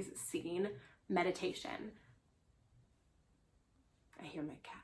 always seen meditation. I hear my cat.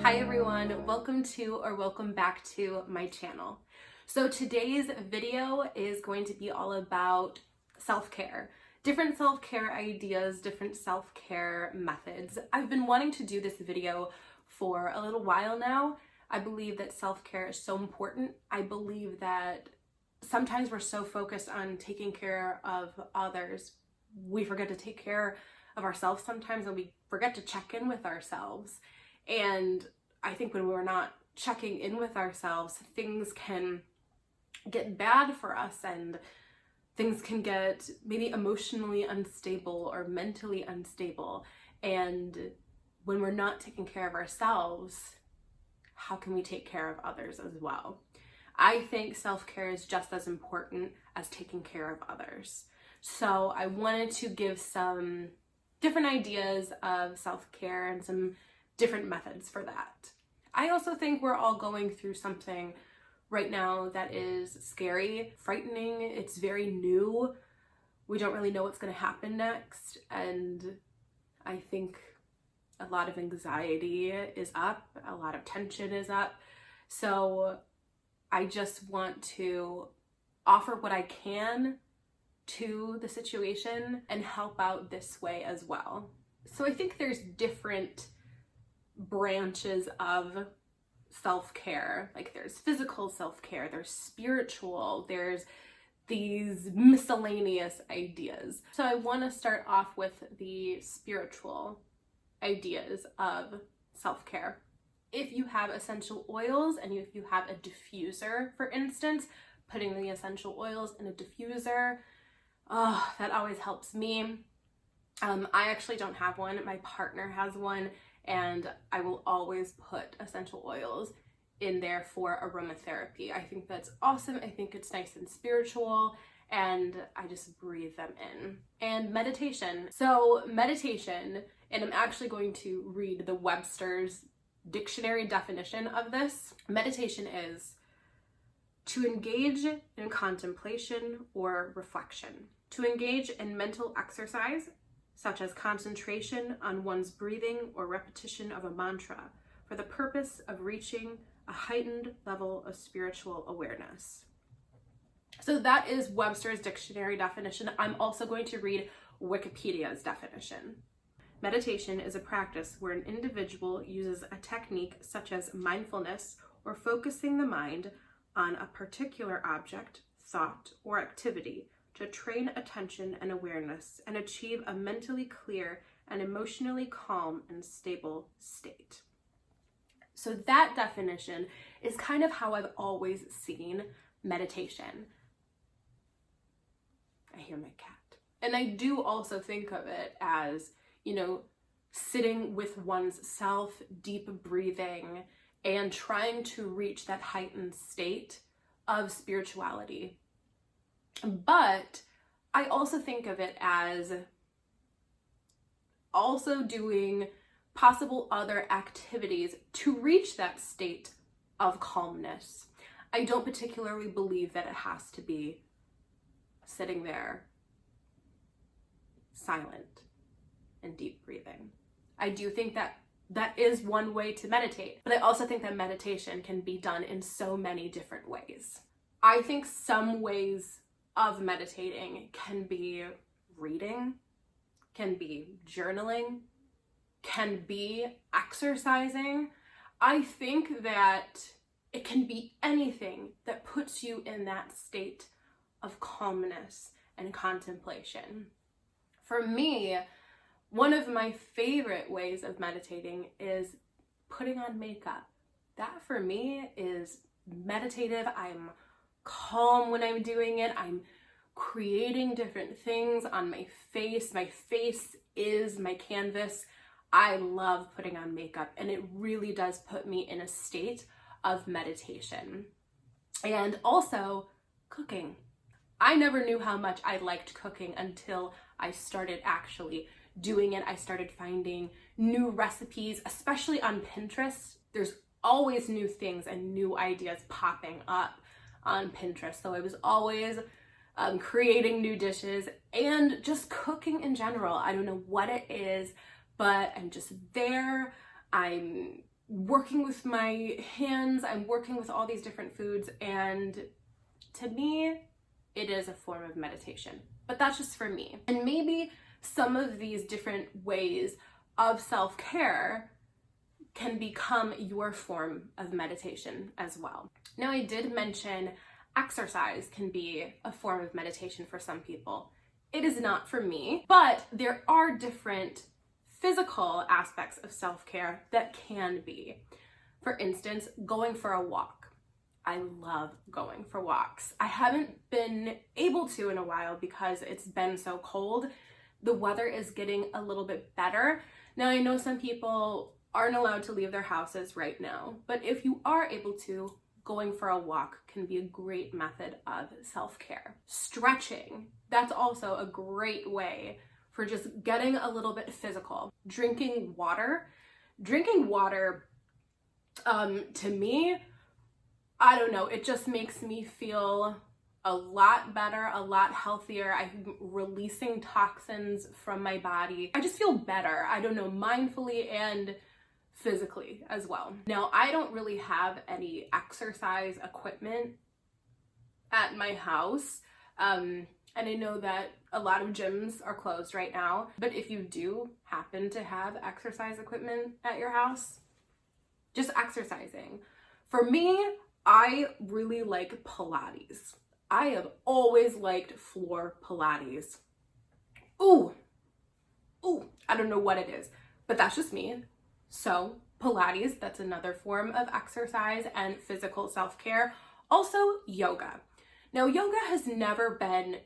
Hi everyone, welcome back to my channel. So today's video is going to be all about self-care. Different self-care ideas, different self-care methods. I've been wanting to do this video for a little while now. I believe that self-care is so important. I believe that sometimes we're so focused on taking care of others, we forget to take care of ourselves sometimes, and we forget to check in with ourselves. And I think when we're not checking in with ourselves, things can get bad for us, and things can get maybe emotionally unstable or mentally unstable. And when we're not taking care of ourselves, how can we take care of others as well? I think self-care is just as important as taking care of others. So I wanted to give some different ideas of self-care and some different methods for that. I also think we're all going through something right now that is scary, frightening. It's very new. We don't really know what's going to happen next. And I think a lot of anxiety is up, a lot of tension is up. So I just want to offer what I can to the situation and help out this way as well. So I think there's different branches of self-care. Like there's physical self-care, there's spiritual, there's these miscellaneous ideas. So I want to start off with the spiritual ideas of self-care. If you have essential oils and if you have a diffuser, for instance, putting the essential oils in a diffuser, that always helps me. I actually don't have one. My partner has one, and I will always put essential oils in there for aromatherapy. I think that's awesome. I think it's nice and spiritual, and I just breathe them in. And meditation. So meditation, and I'm actually going to read the Webster's dictionary definition of this. Meditation is to engage in contemplation or reflection, to engage in mental exercise such as concentration on one's breathing or repetition of a mantra for the purpose of reaching a heightened level of spiritual awareness. So that is Webster's dictionary definition. I'm also going to read Wikipedia's definition. Meditation is a practice where an individual uses a technique such as mindfulness or focusing the mind on a particular object, thought, or activity to train attention and awareness and achieve a mentally clear and emotionally calm and stable state. So that definition is kind of how I've always seen meditation. I hear my cat. And I do also think of it as, sitting with one's self, deep breathing, and trying to reach that heightened state of spirituality. But I also think of it as also doing possible other activities to reach that state of calmness. I don't particularly believe that it has to be sitting there silent and deep breathing. I do think that that is one way to meditate, but I also think that meditation can be done in so many different ways. I think some ways of meditating can be reading, can be journaling, can be exercising. I think that it can be anything that puts you in that state of calmness and contemplation. For me, one of my favorite ways of meditating is putting on makeup. That for me is meditative. I'm calm when I'm doing it. I'm creating different things on my face. My face is my canvas. I love putting on makeup, and it really does put me in a state of meditation. And also cooking. I never knew how much I liked cooking until I started actually doing it. I started finding new recipes, especially on Pinterest. There's always new things and new ideas popping up on Pinterest. So I was always creating new dishes and just cooking in general. I don't know what it is, but I'm just there. I'm working with my hands. I'm working with all these different foods. And to me, it is a form of meditation. But that's just for me. And maybe some of these different ways of self-care can become your form of meditation as well. Now, I did mention exercise can be a form of meditation for some people. It is not for me, but there are different physical aspects of self-care that can be. For instance, going for a walk. I love going for walks. I haven't been able to in a while because it's been so cold. The weather is getting a little bit better. Now, I know some people aren't allowed to leave their houses right now, but if you are able to, going for a walk can be a great method of self-care. Stretching, that's also a great way for just getting a little bit physical. Drinking water, to me, I don't know, it just makes me feel a lot better, a lot healthier. I'm releasing toxins from my body. I just feel better, I don't know, mindfully and physically as well. Now, I don't really have any exercise equipment at my house. And I know that a lot of gyms are closed right now, but if you do happen to have exercise equipment at your house, just exercising. For me, I really like Pilates. I have always liked floor Pilates. Ooh, I don't know what it is, but that's just me. So Pilates, that's another form of exercise and physical self-care. Also yoga. Now, yoga has never been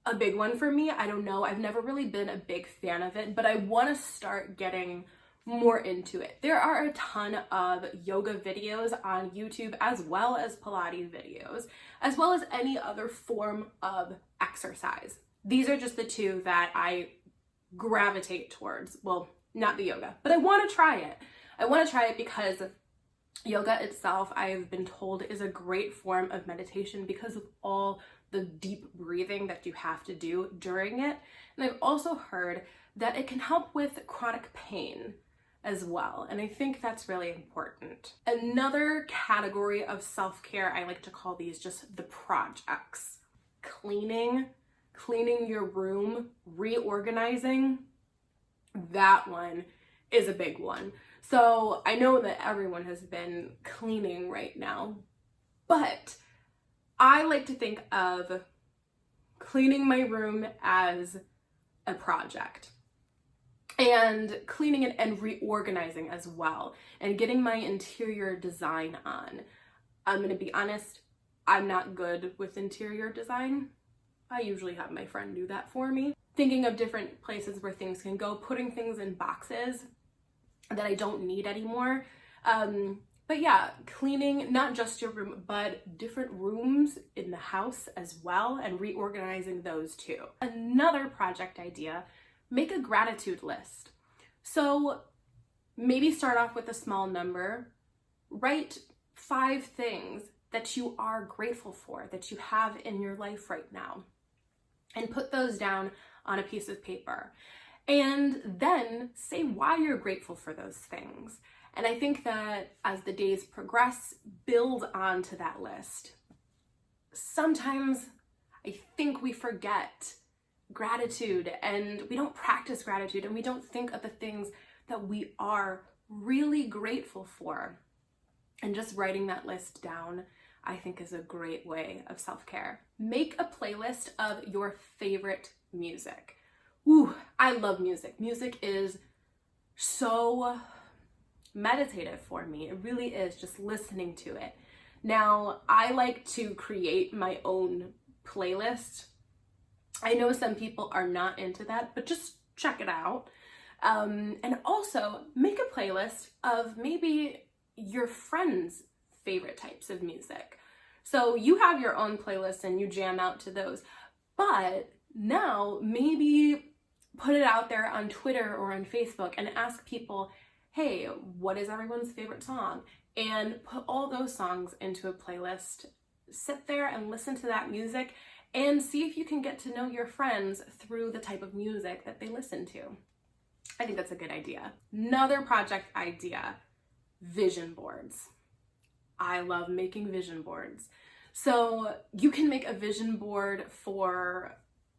a big one for me. I don't know, I've never really been a big fan of it, but I want to start getting more into it. There are a ton of yoga videos on YouTube, as well as Pilates videos, as well as any other form of exercise. These are just the two that I gravitate towards. Well, not the yoga, but I want to try it. I want to try it because yoga itself, I have been told, is a great form of meditation because of all the deep breathing that you have to do during it. And I've also heard that it can help with chronic pain as well. And I think that's really important. Another category of self-care, I like to call these just the projects. Cleaning your room, reorganizing, that one is a big one. So I know that everyone has been cleaning right now, but I like to think of cleaning my room as a project. And cleaning it and reorganizing as well, and getting my interior design on. I'm gonna be honest, I'm not good with interior design. I usually have my friend do that for me. Thinking of different places where things can go, putting things in boxes that I don't need anymore. But yeah, cleaning not just your room, but different rooms in the house as well, and reorganizing those too. Another project idea, make a gratitude list. So maybe start off with a small number, write 5 things that you are grateful for, that you have in your life right now, and put those down on a piece of paper. And then say why you're grateful for those things. And I think that as the days progress, build onto that list. Sometimes I think we forget gratitude and we don't practice gratitude and we don't think of the things that we are really grateful for. And just writing that list down, I think, is a great way of self-care. Make a playlist of your favorite music. Ooh, I love music. Music is so meditative for me. It really is, just listening to it. Now, I like to create my own playlist. I know some people are not into that, but just check it out. And also make a playlist of maybe your friends' favorite types of music. So you have your own playlist and you jam out to those, but now maybe put it out there on Twitter or on Facebook and ask people, hey, what is everyone's favorite song? And put all those songs into a playlist. Sit there and listen to that music and see if you can get to know your friends through the type of music that they listen to. I think that's a good idea. Another project idea, vision boards. I love making vision boards. So you can make a vision board for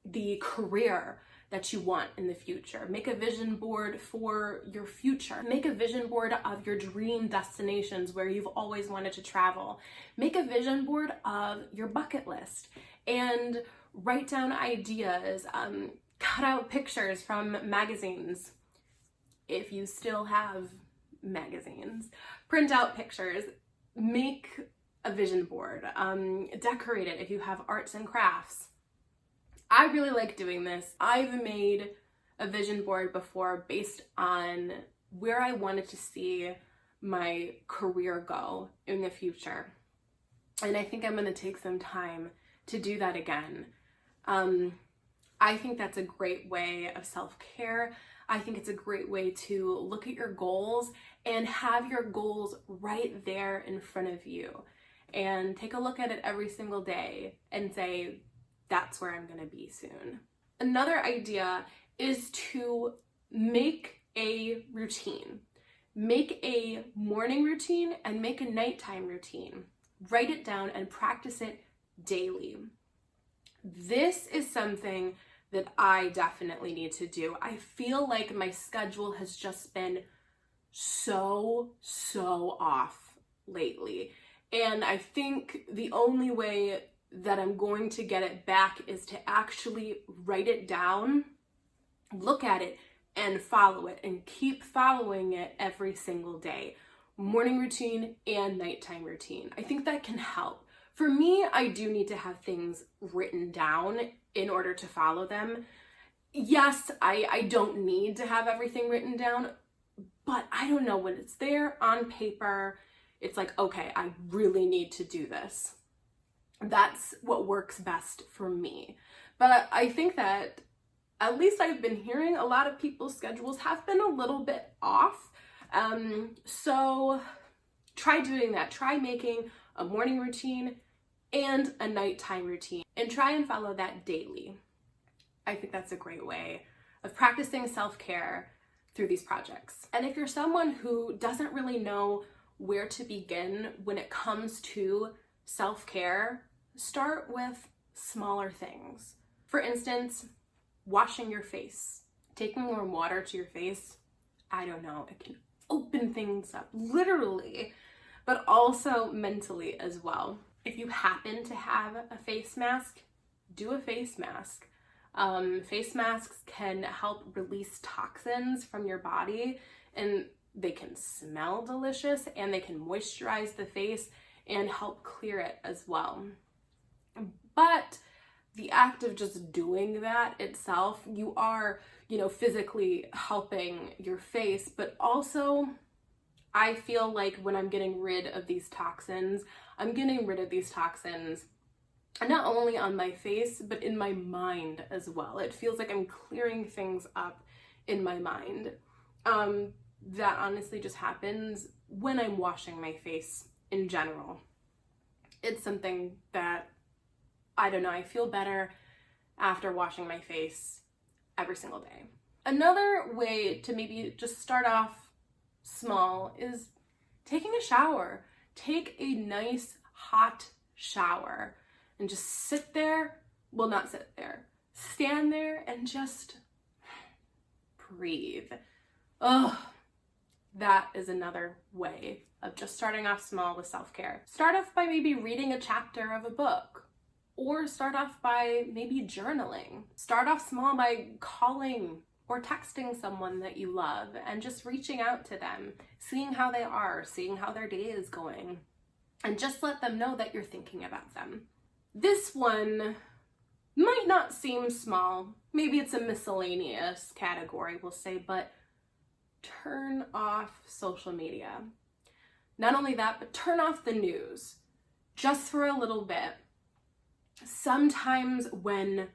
the career that you want in the future. Make a vision board for your future. Make a vision board of your dream destinations where you've always wanted to travel. Make a vision board of your bucket list and write down ideas. Cut out pictures from magazines. If you still have magazines, print out pictures, make a vision board, decorate it if you have arts and crafts. I really like doing this. I've made a vision board before based on where I wanted to see my career go in the future. And I think I'm going to take some time to do that again. I think that's a great way of self-care. I think it's a great way to look at your goals and have your goals right there in front of you and take a look at it every single day and say, that's where I'm going to be soon. Another idea is to make a routine. Make a morning routine and make a nighttime routine. Write it down and practice it daily. This is something that I definitely need to do. I feel like my schedule has just been so off lately. And I think the only way that I'm going to get it back is to actually write it down, look at it, and follow it, and keep following it every single day. Morning routine and nighttime routine. I think that can help. For me, I do need to have things written down in order to follow them. Yes, I don't need to have everything written down, but I don't know, when it's there on paper, it's like, okay, I really need to do this. That's what works best for me. But I think that, at least I've been hearing, a lot of people's schedules have been a little bit off. So try doing that. Try making a morning routine and a nighttime routine and try and follow that daily. I think that's a great way of practicing self-care through these projects. And if you're someone who doesn't really know where to begin when it comes to self-care, start with smaller things. For instance, washing your face. Taking warm water to your face, I don't know, it can open things up, literally, but also mentally as well. If you happen to have a face mask, do a face mask. Face masks can help release toxins from your body, and they can smell delicious, and they can moisturize the face and help clear it as well. But the act of just doing that itself, you are, physically helping your face, but also I feel like when I'm getting rid of these toxins, I'm getting rid of these toxins not only on my face, but in my mind as well. It feels like I'm clearing things up in my mind. That honestly just happens when I'm washing my face in general. It's something that, I don't know, I feel better after washing my face every single day. Another way to maybe just start off small is taking a shower. Take a nice hot shower and just sit there, well, not sit there, stand there and just breathe. Oh, that is another way of just starting off small with self-care. Start off by maybe reading a chapter of a book, or start off by maybe journaling. Start off small by calling or texting someone that you love and just reaching out to them, seeing how they are, seeing how their day is going, and just let them know that you're thinking about them. This one might not seem small. Maybe it's a miscellaneous category, we'll say, but turn off social media. Not only that, but turn off the news just for a little bit. Sometimes when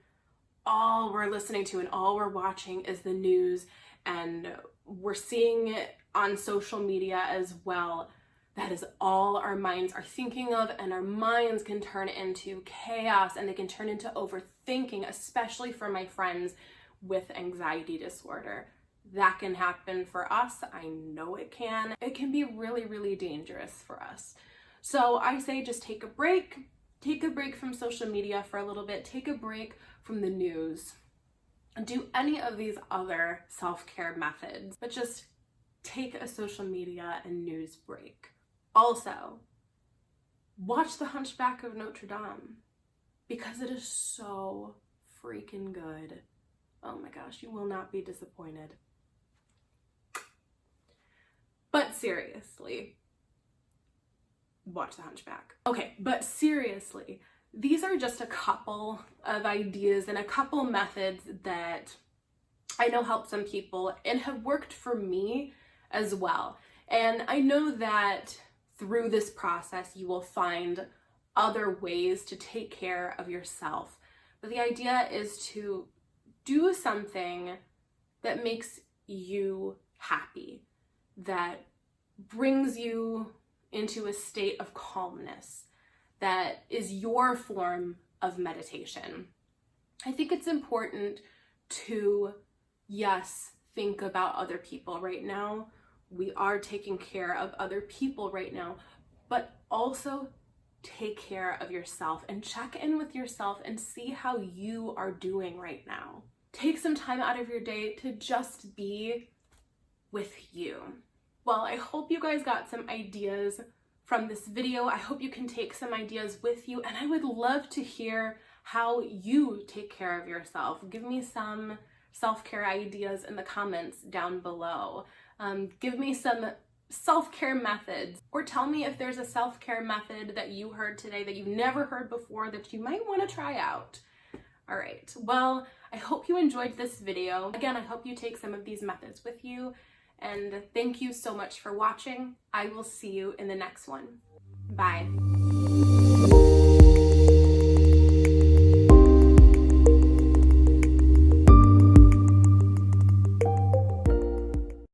all we're listening to and all we're watching is the news, and we're seeing on social media as well. That is all our minds are thinking of, and our minds can turn into chaos and they can turn into overthinking, especially for my friends with anxiety disorder. That can happen for us. I know it can. It can be really, really dangerous for us. So I say just take a break. Take a break from social media for a little bit. Take a break from the news. Do any of these other self-care methods, but just take a social media and news break. Also, watch The Hunchback of Notre Dame because it is so freaking good. Oh my gosh, you will not be disappointed. But seriously, watch The Hunchback. Okay, but seriously, these are just a couple of ideas and a couple methods that I know help some people and have worked for me as well. And I know that through this process, you will find other ways to take care of yourself. But the idea is to do something that makes you happy, that brings you into a state of calmness, that is your form of meditation. I think it's important to, yes, think about other people right now. We are taking care of other people right now, but also take care of yourself and check in with yourself and see how you are doing right now. Take some time out of your day to just be with you. Well, I hope you guys got some ideas from this video. I hope you can take some ideas with you, and I would love to hear how you take care of yourself. Give me some self-care ideas in the comments down below. Give me some self-care methods, or tell me if there's a self-care method that you heard today that you've never heard before that you might want to try out. All right, well, I hope you enjoyed this video. Again, I hope you take some of these methods with you, and thank you so much for watching. I will see you in the next one. Bye.